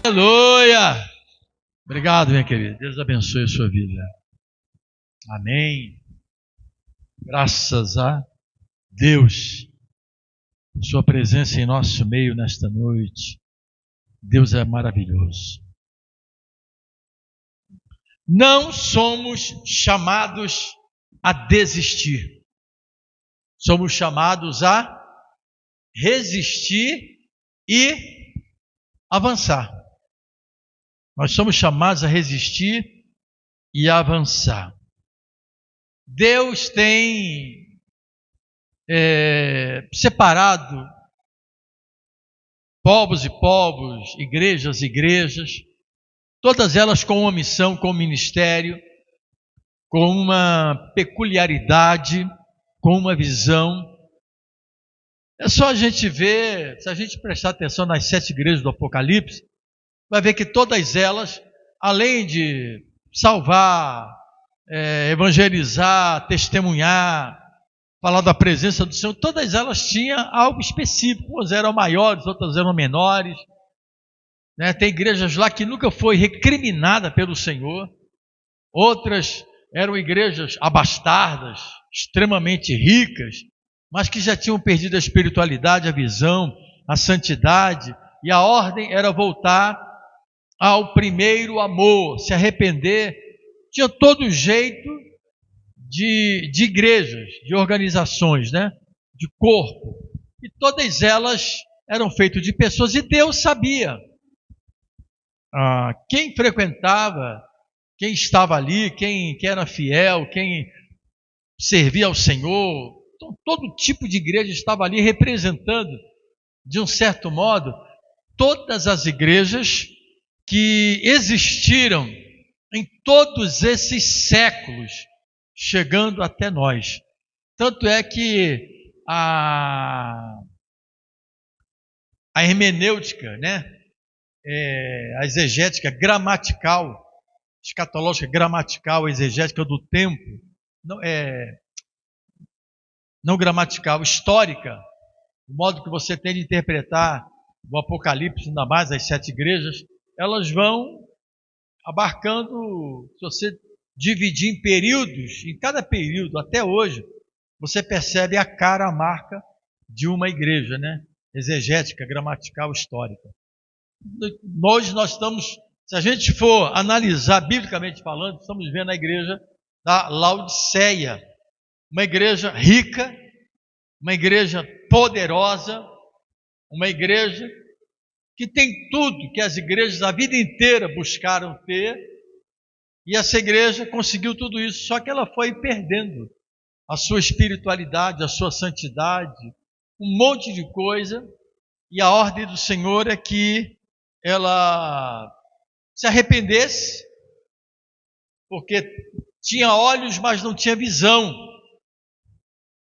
Aleluia! Obrigado, minha querida. Deus abençoe a sua vida. Amém. Graças a Deus, sua presença em nosso meio nesta noite. Deus é maravilhoso. Não somos chamados a desistir. Somos chamados a resistir e avançar. Nós somos chamados a resistir e avançar. Deus tem separado povos e povos, igrejas e igrejas, todas elas com uma missão, com um ministério, com uma peculiaridade, com uma visão. É só a gente ver, se a gente prestar atenção nas 7 igrejas do Apocalipse, vai ver que todas elas, além de salvar, evangelizar, testemunhar, falar da presença do Senhor, todas elas tinham algo específico. Umas eram maiores, outras eram menores. Tem igrejas lá que nunca foi recriminada pelo Senhor. Outras eram igrejas abastardas, extremamente ricas, mas que já tinham perdido a espiritualidade, a visão, a santidade, e a ordem era voltar ao primeiro amor, se arrepender. Tinha todo jeito de igrejas, de organizações, de corpo, e todas elas eram feitas de pessoas, e Deus sabia quem frequentava, quem estava ali, quem era fiel, quem servia ao Senhor. Então, todo tipo de igreja estava ali representando, de um certo modo, todas as igrejas que existiram em todos esses séculos, chegando até nós. Tanto é que a hermenêutica, a exegética gramatical, escatológica gramatical, exegética do tempo, não gramatical, histórica, o modo que você tem de interpretar o Apocalipse, ainda mais as 7 igrejas, elas vão abarcando, se você dividir em períodos, em cada período, até hoje, você percebe a cara, a marca de uma igreja, exegética, gramatical, histórica. Nós estamos, se a gente for analisar biblicamente falando, estamos vendo a igreja da Laodiceia, uma igreja rica, uma igreja poderosa, uma igreja que tem tudo que as igrejas a vida inteira buscaram ter, e essa igreja conseguiu tudo isso, só que ela foi perdendo a sua espiritualidade, a sua santidade, um monte de coisa, e a ordem do Senhor é que ela se arrependesse, porque tinha olhos, mas não tinha visão,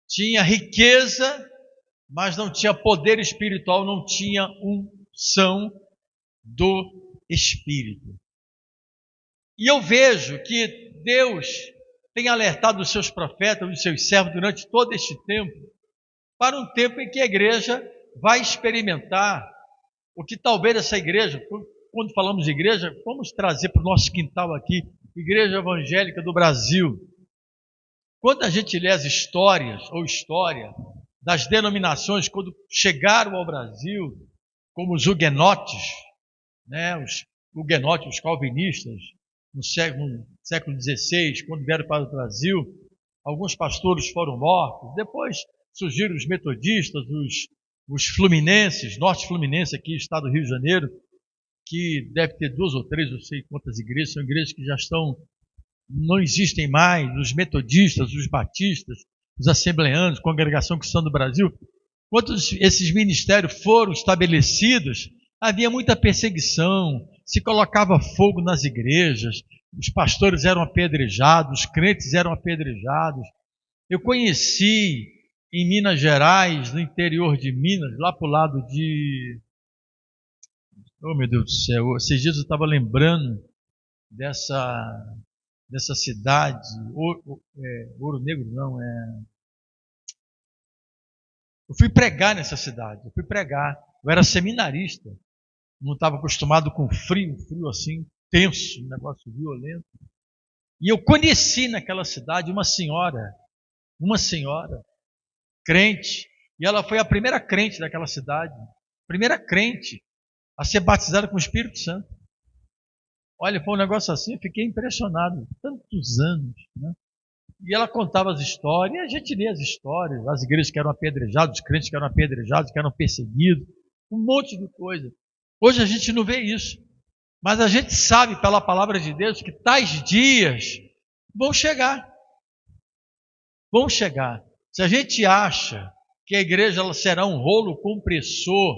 tinha riqueza, mas não tinha poder espiritual, não tinha unção do Espírito. E eu vejo que Deus tem alertado os seus profetas, os seus servos durante todo este tempo, para um tempo em que a igreja vai experimentar o que talvez essa igreja, quando falamos de igreja, vamos trazer para o nosso quintal aqui, Igreja Evangélica do Brasil. Quando a gente lê as histórias, ou história, das denominações, quando chegaram ao Brasil, como os huguenotes, os huguenotes, os calvinistas, no século XVI, quando vieram para o Brasil, alguns pastores foram mortos, depois surgiram os metodistas, os fluminenses, norte fluminense aqui, estado do Rio de Janeiro, que deve ter 2 ou 3, não sei quantas igrejas, são igrejas que já não existem mais, os metodistas, os batistas, os assembleanos, Congregação Cristã do Brasil. Quando esses ministérios foram estabelecidos, havia muita perseguição, se colocava fogo nas igrejas, os pastores eram apedrejados, os crentes eram apedrejados. Eu conheci em Minas Gerais, no interior de Minas, lá para o lado de... Oh, meu Deus do céu, esses dias eu estava lembrando dessa cidade, Ouro Negro não, eu fui pregar nessa cidade, eu era seminarista, não estava acostumado com frio assim, tenso, um negócio violento. E eu conheci naquela cidade uma senhora crente, e ela foi a primeira crente daquela cidade, primeira crente a ser batizada com o Espírito Santo. Olha, foi um negócio assim, eu fiquei impressionado, tantos anos, né? E ela contava as histórias, e a gente lê as histórias, as igrejas que eram apedrejadas, os crentes que eram apedrejados, que eram perseguidos, um monte de coisa. Hoje a gente não vê isso, mas a gente sabe pela palavra de Deus que tais dias vão chegar. Vão chegar. Se a gente acha que a igreja ela será um rolo compressor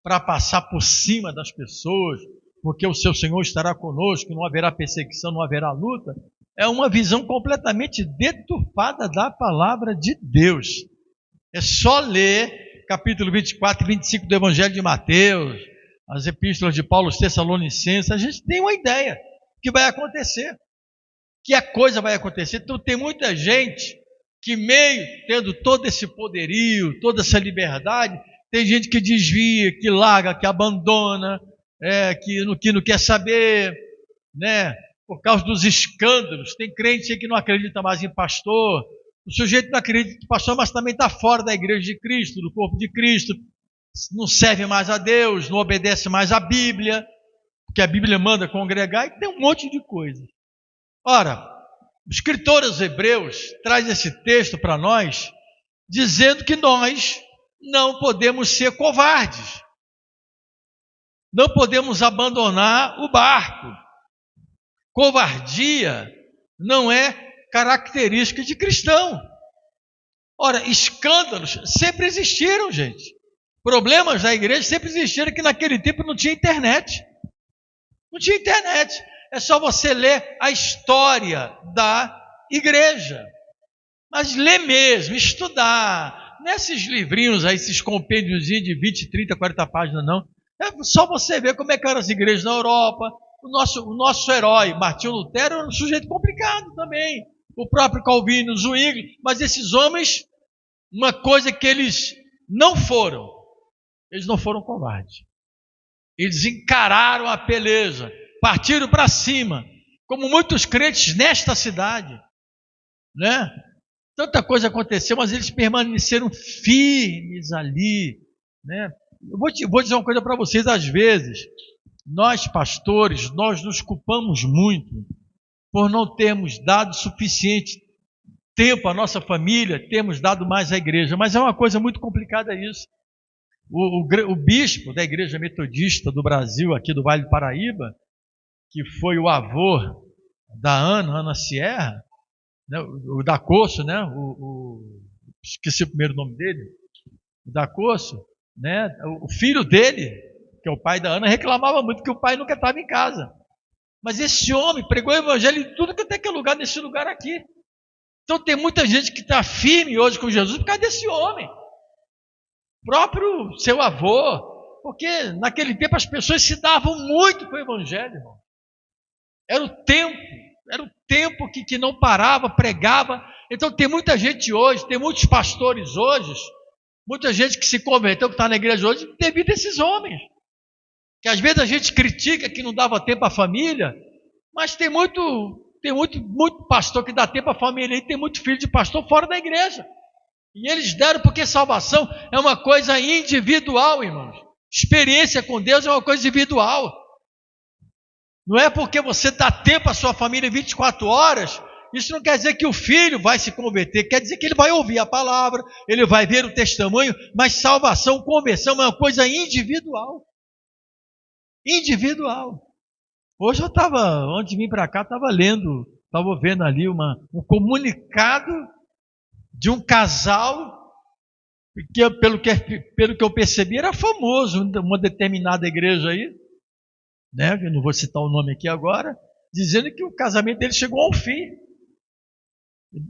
para passar por cima das pessoas, porque o seu Senhor estará conosco, não haverá perseguição, não haverá luta, é uma visão completamente deturpada da palavra de Deus. É só ler capítulo 24 e 25 do Evangelho de Mateus, as epístolas de Paulo aos Tessalonicenses, a gente tem uma ideia do que vai acontecer, que a coisa vai acontecer. Então tem muita gente que, meio tendo todo esse poderio, toda essa liberdade, tem gente que desvia, que larga, que abandona, que não quer saber, né? Por causa dos escândalos. Tem crente que não acredita mais em pastor, o sujeito não acredita em pastor, mas também está fora da igreja de Cristo, do corpo de Cristo, não serve mais a Deus, não obedece mais à Bíblia, porque a Bíblia manda congregar, e tem um monte de coisa. Ora, o escritor aos Hebreus traz esse texto para nós, dizendo que nós não podemos ser covardes, não podemos abandonar o barco. Covardia não é característica de cristão. Ora, escândalos sempre existiram, gente. Problemas da igreja sempre existiram, que naquele tempo não tinha internet. Não tinha internet. É só você ler a história da igreja. Mas ler mesmo, estudar. Nesses livrinhos aí, esses compêndios de 20, 30, 40 páginas, não. É só você ver como é que eram as igrejas na Europa. O nosso herói, Martinho Lutero, era um sujeito complicado também. O próprio Calvino, Zwingli. Mas esses homens, uma coisa que eles não foram covardes. Eles encararam a peleja, partiram para cima, como muitos crentes nesta cidade, né? Tanta coisa aconteceu, mas eles permaneceram firmes ali, né? Eu vou dizer uma coisa para vocês, às vezes, nós pastores, nós nos culpamos muito por não termos dado suficiente tempo à nossa família, termos dado mais à igreja, mas é uma coisa muito complicada isso. O bispo da Igreja Metodista do Brasil, aqui do Vale do Paraíba, que foi o avô da Ana Sierra, né, o Dacosso, né, esqueci o primeiro nome dele, o Dacosso, né, o filho dele, que é o pai da Ana, reclamava muito que o pai nunca estava em casa. Mas esse homem pregou o evangelho em tudo que tem que lugar, nesse lugar aqui. Então tem muita gente que está firme hoje com Jesus por causa desse homem. Próprio seu avô, porque naquele tempo as pessoas se davam muito com o evangelho, irmão. Era o tempo que não parava, pregava. Então tem muita gente hoje, tem muitos pastores hoje, muita gente que se converteu, que está na igreja hoje, devido a esses homens. Que às vezes a gente critica que não dava tempo à família, mas tem muito pastor que dá tempo à família e tem muito filho de pastor fora da igreja. E eles deram porque salvação é uma coisa individual, irmãos. Experiência com Deus é uma coisa individual. Não é porque você dá tempo à sua família 24 horas, isso não quer dizer que o filho vai se converter, quer dizer que ele vai ouvir a palavra, ele vai ver o testemunho, mas salvação, conversão é uma coisa individual. Individual. Hoje eu estava, antes de vir para cá, estava vendo ali um comunicado de um casal que, pelo que eu percebi, era famoso, uma determinada igreja aí, né? Eu não vou citar o nome aqui agora, dizendo que o casamento dele chegou ao fim.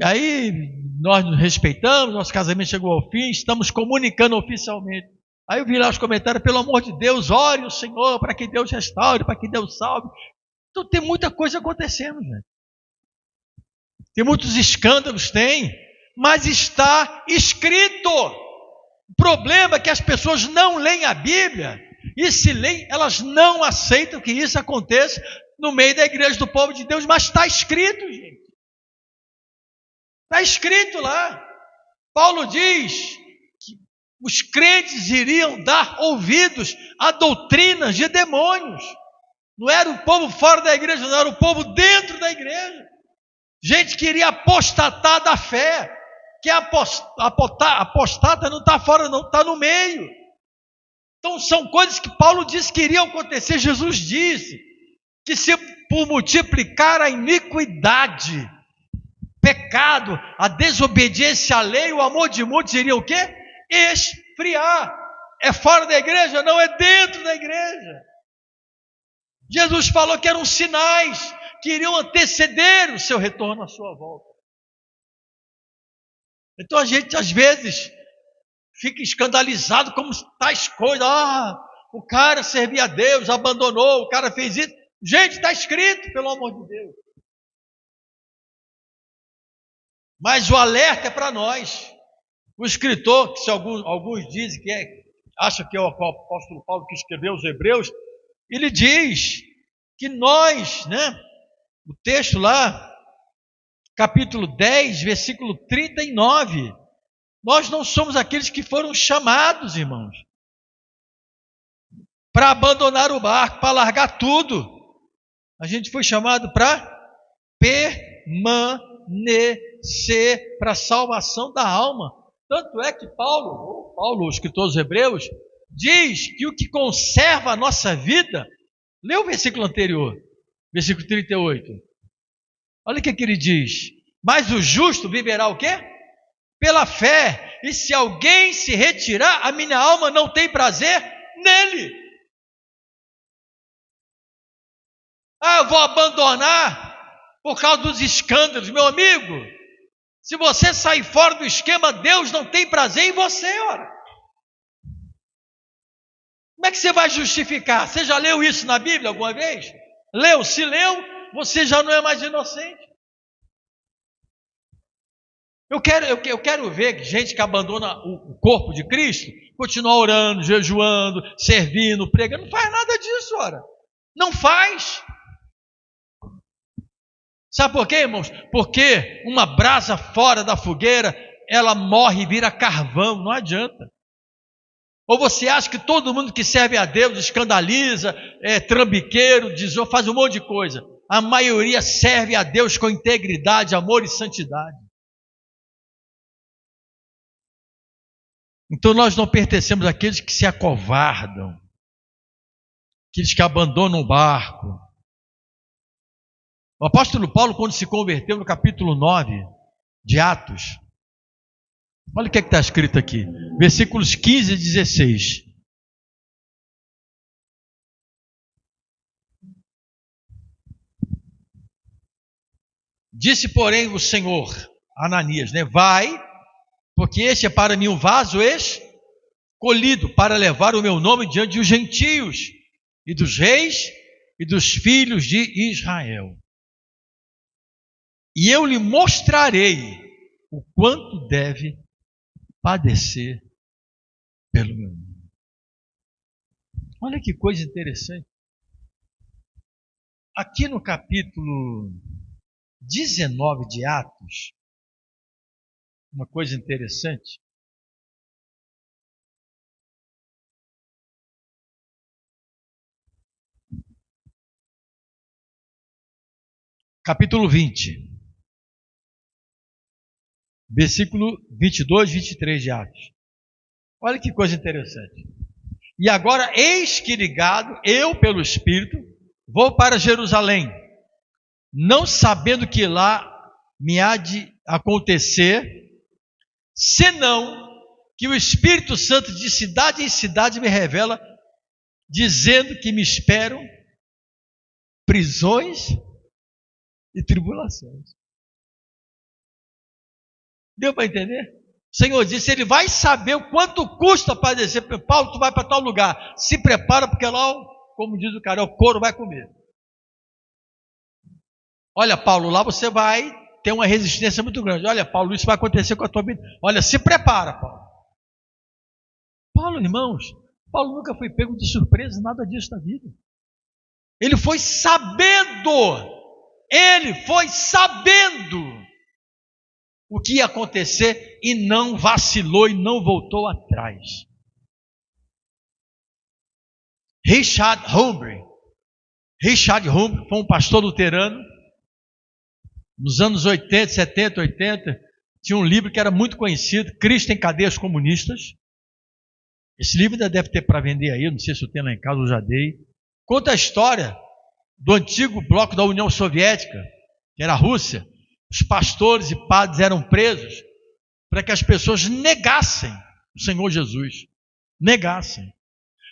Aí nós nos respeitamos, nosso casamento chegou ao fim, estamos comunicando oficialmente. Aí eu vi lá os comentários, pelo amor de Deus, ore o Senhor para que Deus restaure, para que Deus salve. Então tem muita coisa acontecendo, gente. Tem muitos escândalos, mas está escrito. O problema é que as pessoas não leem a Bíblia e se leem, elas não aceitam que isso aconteça no meio da igreja do povo de Deus, mas está escrito, gente. Está escrito lá. Paulo diz que os crentes iriam dar ouvidos a doutrinas de demônios. Não era o povo fora da igreja, não era o povo dentro da igreja. Gente que iria apostatar da fé. Que apostata não está fora, não, está no meio. Então são coisas que Paulo disse que iriam acontecer. Jesus disse que se por multiplicar a iniquidade, pecado, a desobediência à lei, o amor de muitos iria o quê? Esfriar. É fora da igreja? Não, é dentro da igreja. Jesus falou que eram sinais que iriam anteceder o seu retorno à sua volta. Então a gente às vezes fica escandalizado como tais coisas. O cara servia a Deus, abandonou, o cara fez isso. Gente, está escrito, pelo amor de Deus. Mas o alerta é para nós. O escritor, que se alguns dizem que acham que é o apóstolo Paulo que escreveu os Hebreus, ele diz que nós, o texto lá, capítulo 10, versículo 39, nós não somos aqueles que foram chamados, irmãos, para abandonar o barco, para largar tudo. A gente foi chamado para permanecer, para a salvação da alma. Tanto é que Paulo, o escritor dos Hebreus, diz que o que conserva a nossa vida, lê o versículo anterior, versículo 38. Olha o que ele diz. Mas o justo viverá o quê? Pela fé. E se alguém se retirar, a minha alma não tem prazer nele. Eu vou abandonar por causa dos escândalos. Meu amigo, se você sair fora do esquema, Deus não tem prazer em você, ora. Como é que você vai justificar? Você já leu isso na Bíblia alguma vez? Leu? Se leu, você já não é mais inocente. Eu quero ver gente que abandona o corpo de Cristo, continua orando, jejuando, servindo, pregando. Não faz nada disso, ora. Não faz. Sabe por quê, irmãos? Porque uma brasa fora da fogueira, ela morre e vira carvão, não adianta. Ou você acha que todo mundo que serve a Deus escandaliza, é trambiqueiro, faz um monte de coisa. A maioria serve a Deus com integridade, amor e santidade. Então nós não pertencemos àqueles que se acovardam, aqueles que abandonam o barco. O apóstolo Paulo, quando se converteu no capítulo 9 de Atos, olha o que está escrito aqui, versículos 15 e 16. Disse, porém, o Senhor a Ananias, vai, porque este é para mim um vaso escolhido para levar o meu nome diante dos gentios e dos reis e dos filhos de Israel. E eu lhe mostrarei o quanto deve padecer pelo meu nome. Olha que coisa interessante. Aqui no capítulo 19 de Atos, uma coisa interessante. Capítulo 20. Versículo 22, 23 de Atos. Olha que coisa interessante. E agora, eis que ligado, eu pelo Espírito, vou para Jerusalém, não sabendo que lá me há de acontecer, senão que o Espírito Santo de cidade em cidade me revela, dizendo que me esperam prisões e tribulações. Deu para entender? O Senhor disse, ele vai saber o quanto custa padecer. Paulo, tu vai para tal lugar, se prepara, porque lá, como diz o cara, o couro vai comer. Olha, Paulo, lá você vai ter uma resistência muito grande. Olha, Paulo, isso vai acontecer com a tua vida. Olha, se prepara, Paulo. Paulo, irmãos, Paulo nunca foi pego de surpresa, nada disso na vida. Ele foi sabendo o que ia acontecer e não vacilou e não voltou atrás. Richard Humbry foi um pastor luterano nos anos 80, 70, 80. Tinha um livro que era muito conhecido, Cristo em Cadeias Comunistas. Esse livro ainda deve ter para vender aí, não sei se eu tenho lá em casa, eu já dei. Conta a história do antigo bloco da União Soviética, que era a Rússia. Os pastores e padres eram presos para que as pessoas negassem o Senhor Jesus. Negassem.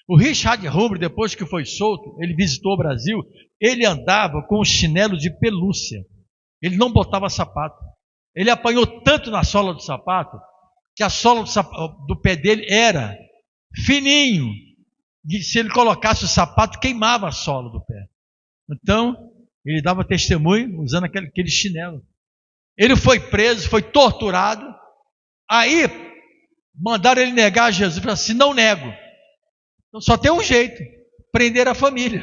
O Richard Humbry, depois que foi solto, ele visitou o Brasil, ele andava com um chinelo de pelúcia. Ele não botava sapato. Ele apanhou tanto na sola do sapato, que a sola do pé dele era fininho. E se ele colocasse o sapato, queimava a sola do pé. Então, ele dava testemunho usando aquele chinelo. Ele foi preso, foi torturado. Aí, mandaram ele negar a Jesus. Ele falou assim, não nego. Então, só tem um jeito, prender a família.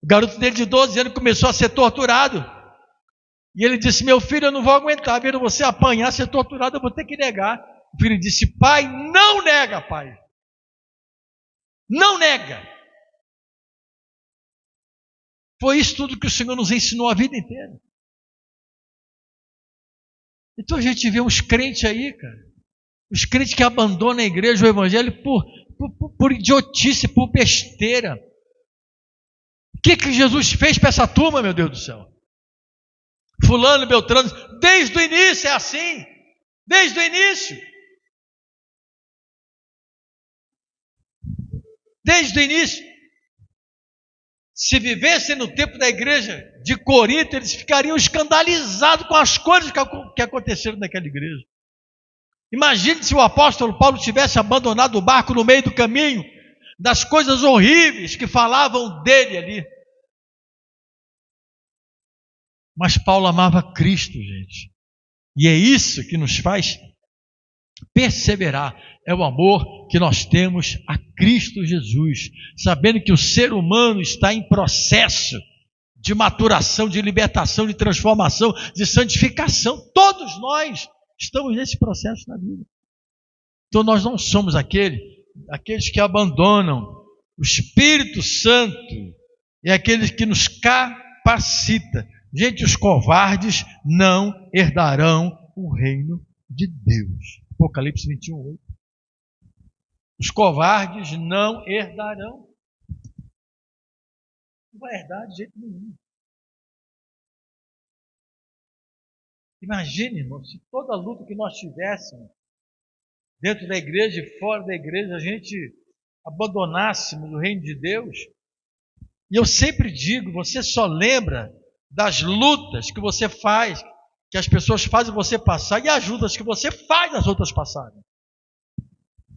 O garoto dele de 12 anos começou a ser torturado. E ele disse, meu filho, eu não vou aguentar, vendo você apanhar, ser torturado, eu vou ter que negar. O filho disse, pai, não nega, pai. Não nega. Foi isso tudo que o Senhor nos ensinou a vida inteira. Então a gente vê uns crentes aí, cara. Os crentes que abandonam a igreja, o evangelho, por idiotice, por besteira. O que Jesus fez para essa turma, meu Deus do céu? Fulano, Beltrano, desde o início é assim. Desde o início. Desde o início. Se vivessem no tempo da igreja de Corinto, eles ficariam escandalizados com as coisas que aconteceram naquela igreja. Imagine se o apóstolo Paulo tivesse abandonado o barco no meio do caminho, das coisas horríveis que falavam dele ali. Mas Paulo amava Cristo, gente. E é isso que nos faz perseverar. É o amor que nós temos a Cristo Jesus, sabendo que o ser humano está em processo de maturação, de libertação, de transformação, de santificação. Todos nós estamos nesse processo na vida. Então nós não somos aqueles que abandonam o Espírito Santo, é aqueles que nos capacita. Gente, os covardes não herdarão o reino de Deus. Apocalipse 21, 8. Os covardes não herdarão. Não vai herdar de jeito nenhum. Imagine, irmão, se toda a luta que nós tivéssemos dentro da igreja e fora da igreja, a gente abandonássemos o reino de Deus. E eu sempre digo, você só lembra das lutas que você faz, que as pessoas fazem você passar, e ajudas que você faz as outras passarem.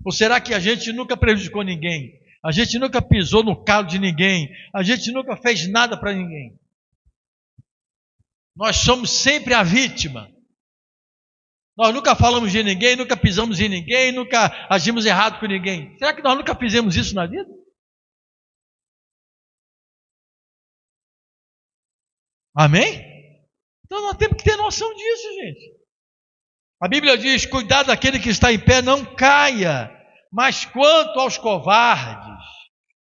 Ou será que a gente nunca prejudicou ninguém? A gente nunca pisou no calo de ninguém? A gente nunca fez nada para ninguém? Nós somos sempre a vítima. Nós nunca falamos de ninguém, nunca pisamos em ninguém, nunca agimos errado com ninguém. Será que nós nunca fizemos isso na vida? Amém? Então nós temos que ter noção disso, gente. A Bíblia diz, cuidado daquele que está em pé, não caia. Mas quanto aos covardes,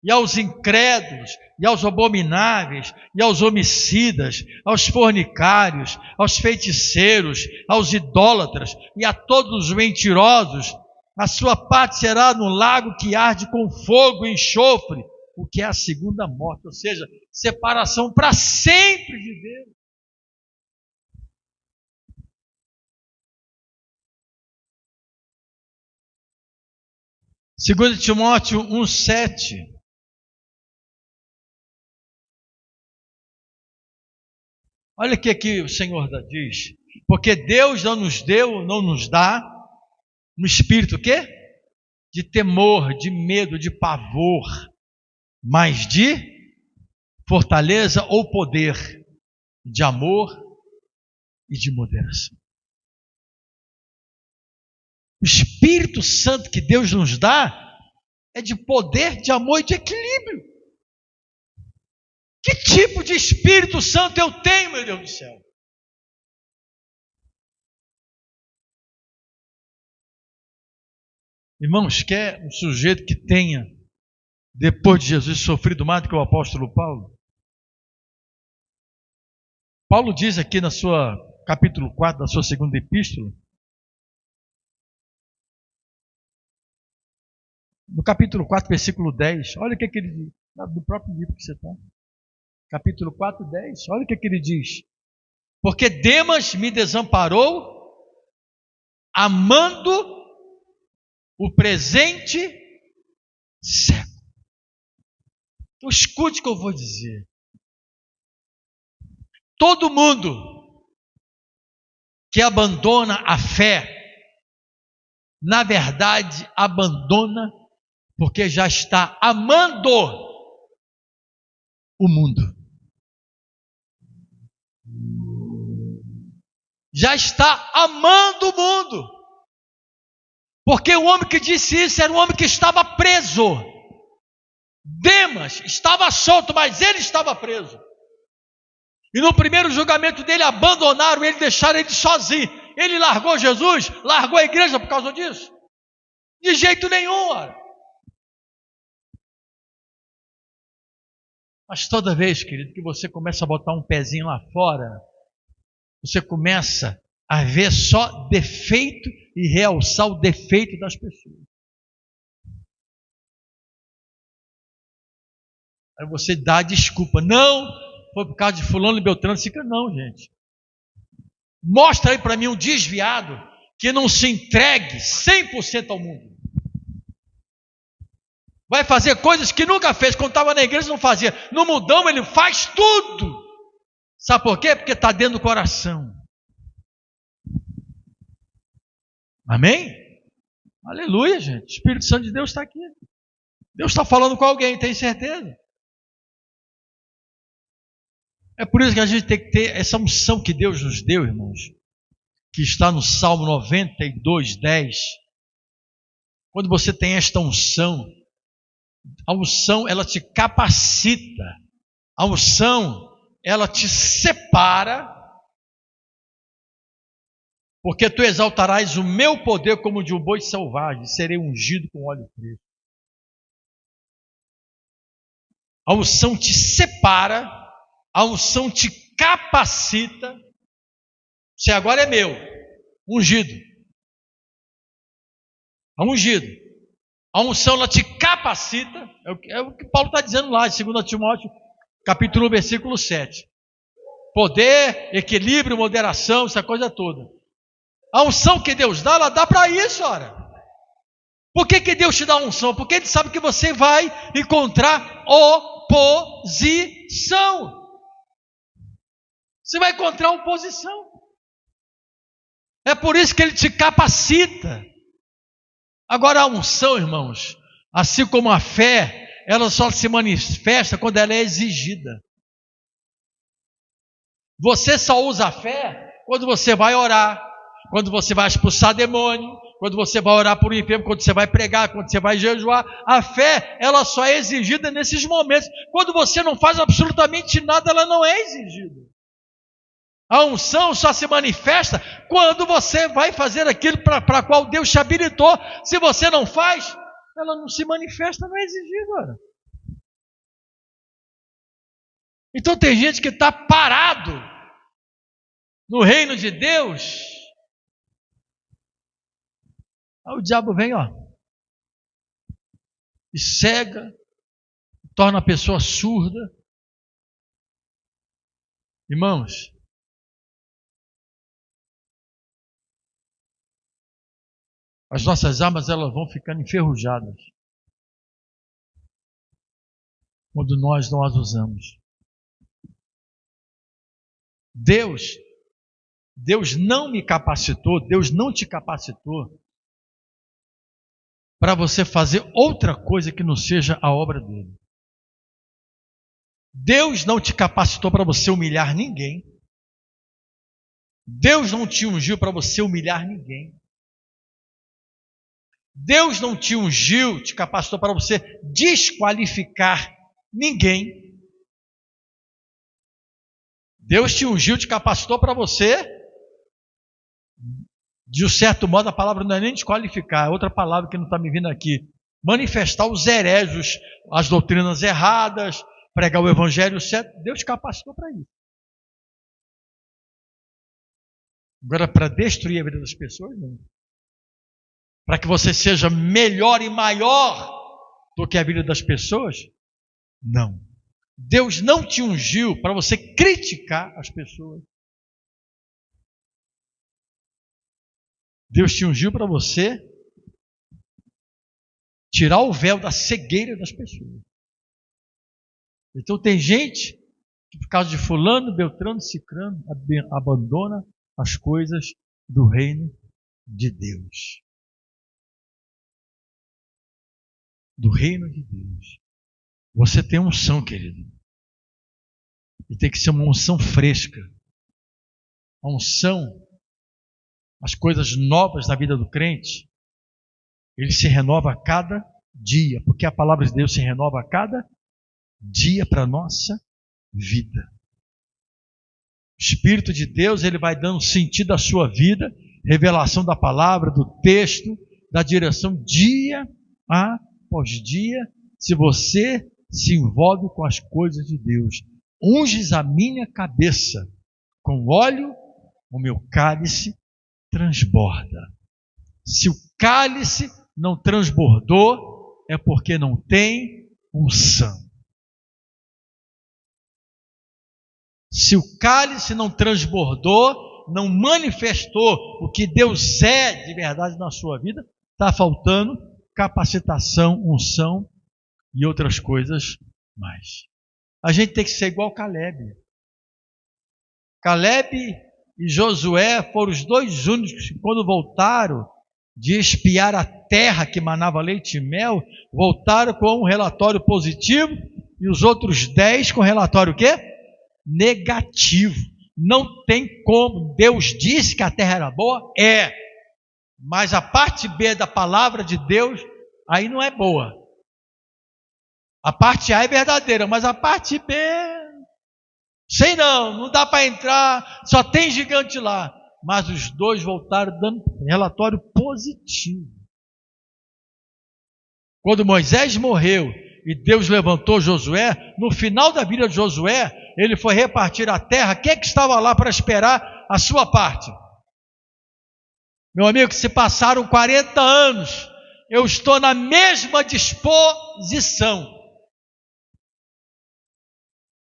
e aos incrédulos, e aos abomináveis, e aos homicidas, aos fornicários, aos feiticeiros, aos idólatras, e a todos os mentirosos, a sua parte será no lago que arde com fogo e enxofre, o que é a segunda morte, ou seja, separação para sempre de Deus. Segundo Timóteo 1,7. Olha o que aqui o Senhor diz. Porque Deus não nos dá no espírito o quê? De temor, de medo, de pavor, mas de fortaleza ou poder, de amor e de moderação. O Espírito Santo que Deus nos dá é de poder, de amor e de equilíbrio. Que tipo de Espírito Santo eu tenho, meu Deus do céu? Irmãos, quer um sujeito que tenha, depois de Jesus, sofrido mais do que o apóstolo Paulo? Paulo diz aqui na sua capítulo 4, da sua segunda epístola, no capítulo 4, versículo 10, olha o que ele diz, do próprio livro que você está. Capítulo 4, 10, olha o que ele diz. Porque Demas me desamparou, amando o presente século. Então, escute o que eu vou dizer. Todo mundo que abandona a fé, na verdade, abandona porque já está amando o mundo. Já está amando o mundo. Porque o homem que disse isso era um homem que estava preso. Demas estava solto, mas ele estava preso. E no primeiro julgamento dele, abandonaram ele, deixaram ele sozinho. Ele largou Jesus, largou a igreja por causa disso? De jeito nenhum, ora. Mas toda vez, querido, que você começa a botar um pezinho lá fora, você começa a ver só defeito e realçar o defeito das pessoas. Aí você dá a desculpa. Não, foi por causa de fulano e beltrano. Fica, não, gente. Mostra aí para mim um desviado que não se entregue 100% ao mundo. Vai fazer coisas que nunca fez. Quando estava na igreja não fazia. No mundão ele faz tudo. Sabe por quê? Porque está dentro do coração. Amém? Aleluia, gente. O Espírito Santo de Deus está aqui. Deus está falando com alguém, tem certeza? É por isso que a gente tem que ter essa unção que Deus nos deu, irmãos, que está no Salmo 92, 10. Quando você tem esta unção, a unção ela te capacita, a unção ela te separa, porque tu exaltarás o meu poder como de um boi selvagem, serei ungido com óleo fresco. A unção te separa, a unção te capacita. Você agora é meu, ungido. Ungido. A unção ela te capacita, é o que Paulo está dizendo lá, em 2 Timóteo, capítulo 1, versículo 7. Poder, equilíbrio, moderação, essa coisa toda. A unção que Deus dá, ela dá para isso, ora. Por que Deus te dá a unção? Porque Ele sabe que você vai encontrar oposição. Você vai encontrar oposição. É por isso que Ele te capacita. Agora a unção, irmãos, assim como a fé, ela só se manifesta quando ela é exigida. Você só usa a fé quando você vai orar, quando você vai expulsar demônio, quando você vai orar por um enfermo, quando você vai pregar, quando você vai jejuar. A fé, ela só é exigida nesses momentos. Quando você não faz absolutamente nada, ela não é exigida. A unção só se manifesta quando você vai fazer aquilo para qual Deus te habilitou. Se você não faz, ela não se manifesta, não é exigida. Então tem gente que está parado no reino de Deus. Aí o diabo vem, e cega, torna a pessoa surda. Irmãos, as nossas armas elas vão ficando enferrujadas quando nós não as usamos. Deus não me capacitou, Deus não te capacitou para você fazer outra coisa que não seja a obra dele. Deus não te capacitou para você humilhar ninguém. Deus não te ungiu para você humilhar ninguém. Deus não te ungiu, te capacitou para você desqualificar ninguém. Deus te ungiu, te capacitou para você, de um certo modo, a palavra não é nem desqualificar, é outra palavra que não está me vindo aqui. Manifestar os hereges, as doutrinas erradas, pregar o evangelho certo. Deus te capacitou para isso. Agora, para destruir a vida das pessoas, não. Para que você seja melhor e maior do que a vida das pessoas, não. Deus não te ungiu para você criticar as pessoas. Deus te ungiu para você tirar o véu da cegueira das pessoas. Então tem gente que, por causa de fulano, beltrano, cicrano, abandona as coisas do reino de Deus. Do reino de Deus. Você tem unção, querido. E tem que ser uma unção fresca. A unção, as coisas novas da vida do crente, ele se renova a cada dia, porque a palavra de Deus se renova a cada dia para a nossa vida. O Espírito de Deus, ele vai dando sentido à sua vida, revelação da palavra, do texto, da direção dia após dia, se você se envolve com as coisas de Deus. Unges a minha cabeça com óleo, o meu cálice transborda. Se o cálice não transbordou, é porque não tem unção. Se o cálice não transbordou, não manifestou o que Deus é de verdade na sua vida, está faltando capacitação, unção e outras coisas mais. A gente tem que ser igual Caleb. Caleb e Josué foram os dois únicos que, quando voltaram de espiar a terra que manava leite e mel, voltaram com um relatório positivo e os outros 10 com relatório o quê? Negativo. Não tem como. Deus disse que a terra era boa? É. Mas a parte B da palavra de Deus, aí não é boa. A parte A é verdadeira, mas a parte B, sei não dá para entrar, só tem gigante lá. Mas os dois voltaram dando relatório positivo. Quando Moisés morreu e Deus levantou Josué, no final da vida de Josué, ele foi repartir a terra. Quem é que estava lá para esperar a sua parte? Meu amigo, se passaram 40 anos, eu estou na mesma disposição.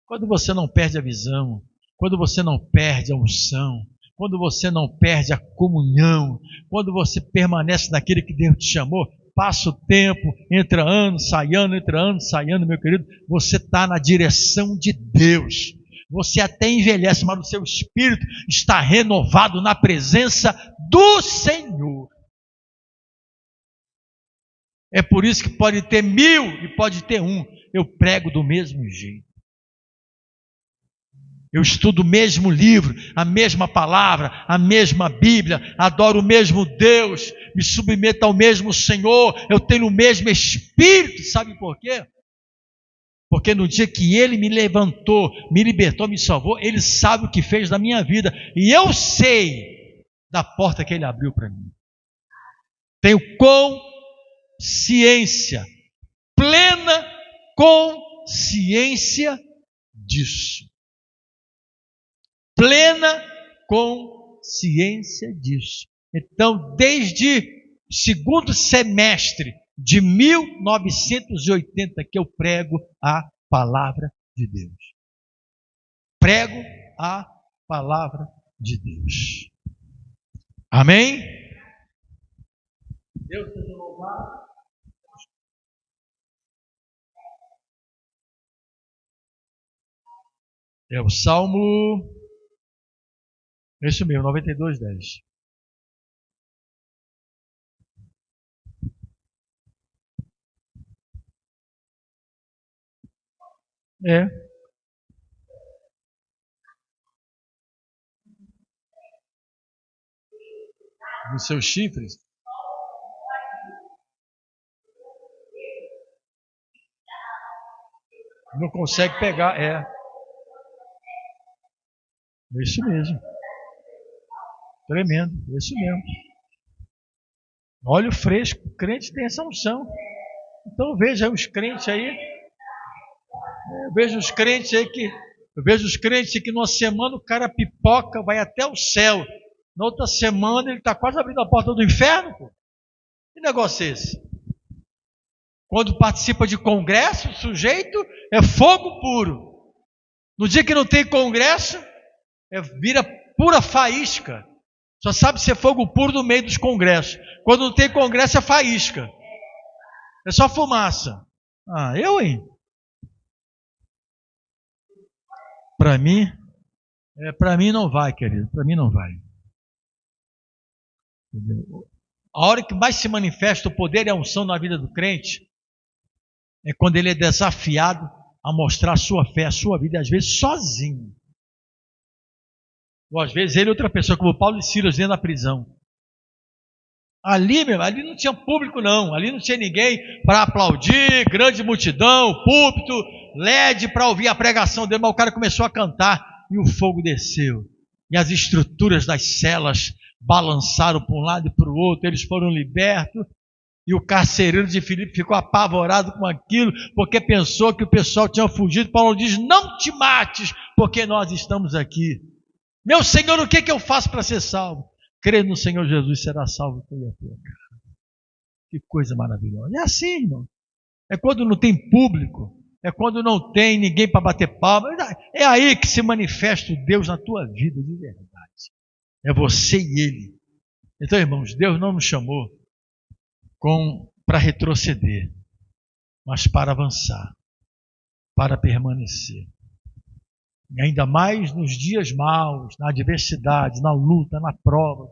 Quando você não perde a visão, quando você não perde a unção, quando você não perde a comunhão, quando você permanece naquele que Deus te chamou, passa o tempo, entra ano, sai ano, meu querido, você está na direção de Deus. Você até envelhece, mas o seu espírito está renovado na presença do Senhor. É por isso que pode ter 1000 e pode ter 1. Eu prego do mesmo jeito. Eu estudo o mesmo livro, a mesma palavra, a mesma Bíblia, adoro o mesmo Deus, me submeto ao mesmo Senhor, eu tenho o mesmo Espírito. Sabe por quê? Porque no dia que Ele me levantou, me libertou, me salvou, Ele sabe o que fez na minha vida. E eu sei da porta que Ele abriu para mim. Tenho consciência, plena consciência disso. Plena consciência disso. Então, desde o segundo semestre de 1980 que eu prego a palavra de Deus. Prego a palavra de Deus. Amém? Deus seja louvado. É o Salmo, esse mesmo, 92:10. É. Nos seus chifres. Não consegue pegar, é isso mesmo. Tremendo, é isso mesmo. Óleo fresco, o crente tem essa unção. Então veja os crentes aí. Eu vejo os crentes que numa semana o cara pipoca, vai até o céu. Na outra semana ele está quase abrindo a porta do inferno. Pô. Que negócio é esse? Quando participa de congresso, o sujeito é fogo puro. No dia que não tem congresso, vira pura faísca. Só sabe ser fogo puro no meio dos congressos. Quando não tem congresso, é faísca. É só fumaça. Hein? Para mim não vai, querido. Para mim não vai. Entendeu? A hora que mais se manifesta o poder e a unção na vida do crente é quando ele é desafiado a mostrar a sua fé, a sua vida, às vezes sozinho. Ou às vezes ele e outra pessoa, como Paulo e Silas dentro da prisão. Ali não tinha público não, ali não tinha ninguém para aplaudir, grande multidão, púlpito, LED para ouvir a pregação dele, mas o cara começou a cantar e o fogo desceu. E as estruturas das celas balançaram para um lado e para o outro, eles foram libertos. E o carcereiro de Filipe ficou apavorado com aquilo, porque pensou que o pessoal tinha fugido. Paulo diz, não te mates, porque nós estamos aqui. Meu Senhor, o que eu faço para ser salvo? Crê no Senhor Jesus, será salvo tu e a tua casa. Que coisa maravilhosa. É assim, irmão. É quando não tem público, é quando não tem ninguém para bater palma. É aí que se manifesta o Deus na tua vida de verdade. É você e Ele. Então, irmãos, Deus não nos chamou para retroceder, mas para avançar, para permanecer. E ainda mais nos dias maus, na adversidade, na luta, na prova,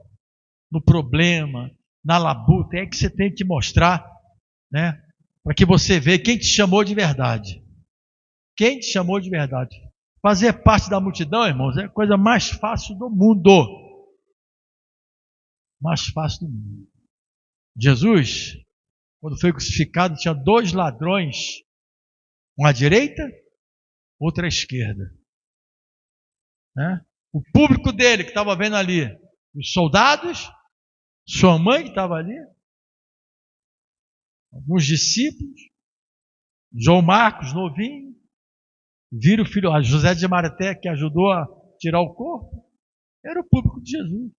no problema, na labuta, é que você tem que mostrar, né? Para que você veja quem te chamou de verdade. Quem te chamou de verdade. Fazer parte da multidão, irmãos, é a coisa mais fácil do mundo. Mais fácil do mundo. Jesus, quando foi crucificado, tinha 2 ladrões, um à direita, outro à esquerda. Né? O público dele que estava vendo ali, os soldados, sua mãe que estava ali, alguns discípulos, João Marcos, novinho, viram o filho, José de Arimateia, que ajudou a tirar o corpo, era o público de Jesus.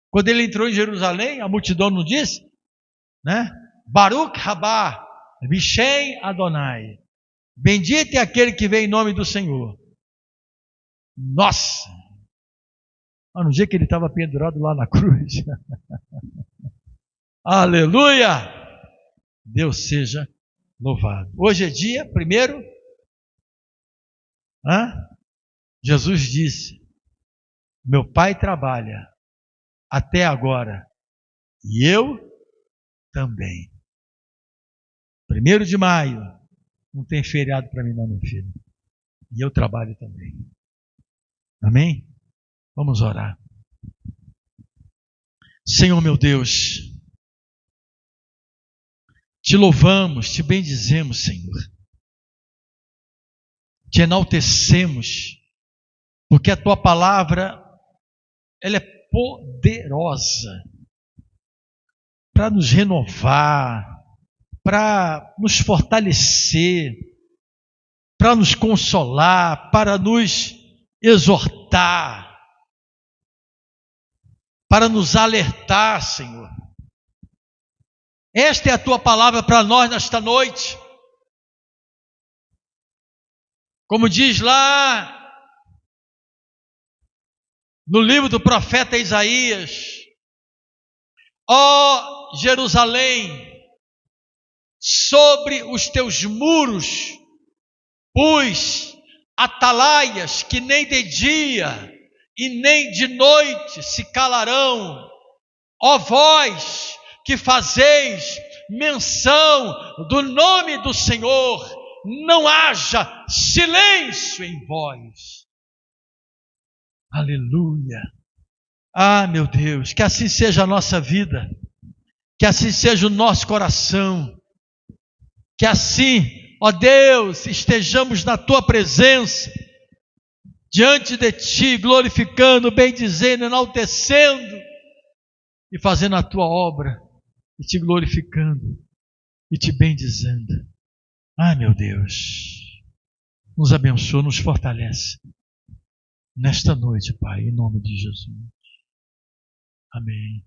Quando ele entrou em Jerusalém, a multidão não disse, né? Baruch Rabá, Vishem Adonai. Bendito é aquele que vem em nome do Senhor. Nossa! No dia que ele estava pendurado lá na cruz. Aleluia! Deus seja louvado. Hoje é dia, primeiro, Jesus disse, meu Pai trabalha até agora, e eu também. 1º de maio, não tem feriado para mim não, meu filho. E eu trabalho também. Amém? Vamos orar. Senhor meu Deus, te louvamos, te bendizemos, Senhor. Te enaltecemos, porque a tua palavra, ela é poderosa para nos renovar, para nos fortalecer, para nos consolar, para nos exortar, para nos alertar, Senhor. Esta é a tua palavra para nós nesta noite. Como diz lá no livro do profeta Isaías, ó Jerusalém, sobre os teus muros pus atalaias que nem de dia e nem de noite se calarão. Ó vós que fazeis menção do nome do Senhor, não haja silêncio em vós. Aleluia. Meu Deus, que assim seja a nossa vida, que assim seja o nosso coração, que assim ó Deus, estejamos na tua presença, diante de ti, glorificando, bendizendo, enaltecendo e fazendo a tua obra, e te glorificando e te bendizendo. Ah, meu Deus, nos abençoa, nos fortalece nesta noite, Pai, em nome de Jesus. Amém.